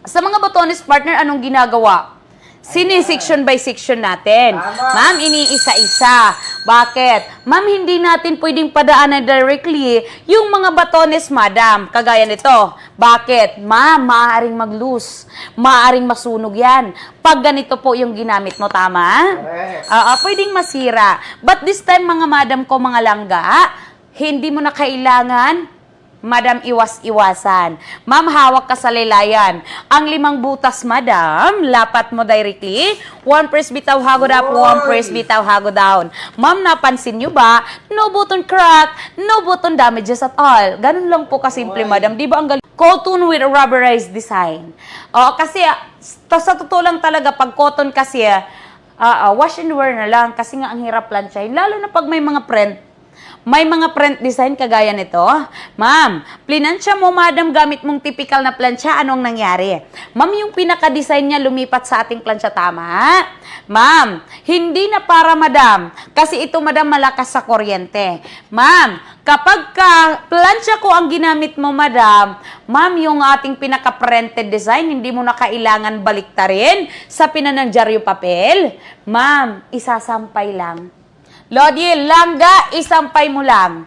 Sa mga botones partner, anong ginagawa? Sini-section by section natin. Ma'am, iniisa-isa. Bakit? Ma'am, hindi natin pwedeng padaanan directly yung mga batones, madam. Kagaya nito. Bakit? Ma'am, maaaring mag-loose. Maaaring masunog yan. Pag ganito po yung ginamit mo, tama? Pwedeng masira. But this time, mga madam ko, mga langga, hindi mo na kailangan madam, iwas-iwasan. Ma'am, hawak ka sa laylayan. Ang 5 butas, madam, lapat mo directly. 1 press bitaw hagod up, 1 press bitaw hagod down. Ma'am, napansin nyo ba? No button crack, no button damages at all. Ganun lang po kasimple, madam. Di ba ang galing? Cotton with rubberized design. Kasi, sa totoo lang talaga, pag cotton kasi, wash and wear na lang. Kasi nga, ang hirap plansyahin. Lalo na pag may mga print. May mga print design kagaya nito. Ma'am, plinansya mo, madam, gamit mong typical na plansya, anong nangyari? Ma'am, yung pinaka-design niya lumipat sa ating plansya, tama? Ma'am, hindi na para madam. Kasi ito, madam, malakas sa kuryente. Ma'am, kapag plansya ko ang ginamit mo, madam, ma'am, yung ating pinaka-printed design, hindi mo na kailangan baliktarin sa pinanangdyaryo papel. Ma'am, isasampay lang. Lodi, langga, isampay mo lang.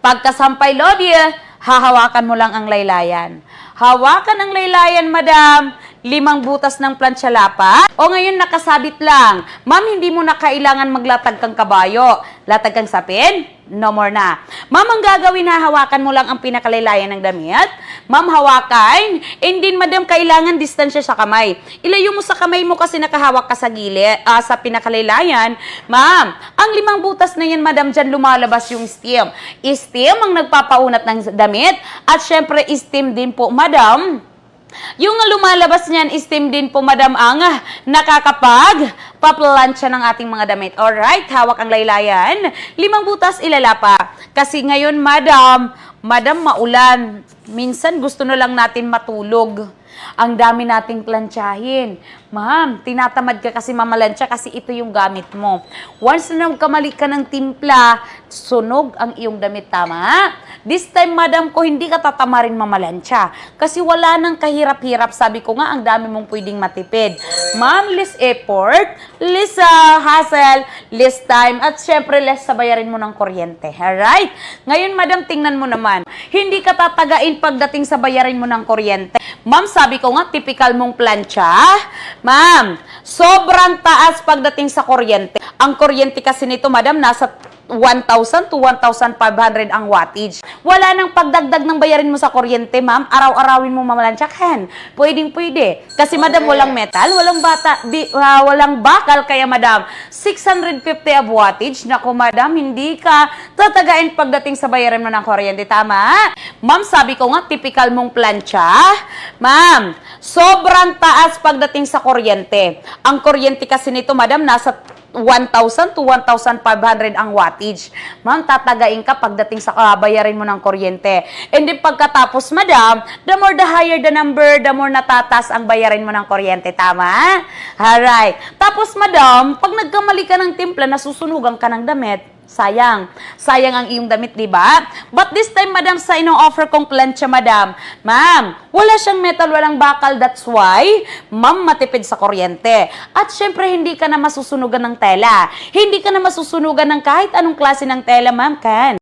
Pagkasampay, Lodi, hahawakan mo lang ang laylayan. Hawakan ang laylayan, madam. 5 butas ng plansya lapa. O ngayon, nakasabit lang. Ma'am, hindi mo na kailangan maglatag kang kabayo. Latag kang sapin? No more na. Ma'am, ang gagawin, hahawakan mo lang ang pinakalaylayan ng damit. Ma'am, hawakan. And then, madam, kailangan distansya sa kamay. Ilayo mo sa kamay mo kasi nakahawak ka sa gilid, sa pinakalaylayan. Ma'am, ang 5 butas na yan, madam, dyan lumalabas yung steam. Steam ang nagpapaunat ng damit. At syempre, steam din po, madam. Yung lumalabas niyan, steam din po, madam, ang nakakapag-paplansya ng ating mga damit. Alright, hawak ang laylayan. 5 butas, ilalapa. Kasi ngayon, madam, maulan. Minsan gusto na lang natin matulog. Ang dami nating plansyahin. Ma'am, tinatamad ka kasi mamalansya kasi ito yung gamit mo. Once na kamali ka ng timpla, sunog ang iyong damit, tama? This time, madam ko, hindi ka tatamarin mamalansya. Kasi wala nang kahirap-hirap. Sabi ko nga, ang dami mong pwedeng matipid. Ma'am, less effort, less hassle, less time, at syempre, less sa bayarin mo ng kuryente. Alright? Ngayon, madam, tingnan mo naman. Hindi ka tatagain pagdating sa bayarin mo ng kuryente. Ma'am, sabi ko nga, typical mong plansya. Ma'am, sobrang taas pagdating sa kuryente. Ang kuryente kasi nito, madam, nasa 1,000 to 1,500 ang wattage. Wala nang pagdagdag ng bayarin mo sa kuryente, ma'am. Araw-arawin mo mamalansyakan. Pwedeng-pwede. Kasi, madam, walang metal, walang bakal. Kaya, madam, 650 ang wattage. Naku, madam, hindi ka tatagain pagdating sa bayarin mo ng kuryente. Tama? Ma'am, sabi ko nga, typical mong plansya. Ma'am, sobrang taas pagdating sa kuryente. Ang kuryente kasi nito, madam, nasa 1,000 to 1,500 ang wattage. Ma'am, tatagain ka pagdating sa bayarin mo ng kuryente. And then pagkatapos, madam, the more the higher the number, the more natatas ang bayarin mo ng kuryente. Tama? Alright. Tapos, madam, pag nagkamali ka ng timpla, nasusunugan ka ng damit, sayang. Sayang ang iyong damit, di ba? But this time, madam, sa ino-offer kong plansya, madam, ma'am, wala siyang metal, walang bakal. That's why, ma'am, matipid sa kuryente. At syempre, hindi ka na masusunugan ng tela. Hindi ka na masusunugan ng kahit anong klase ng tela, ma'am, kan.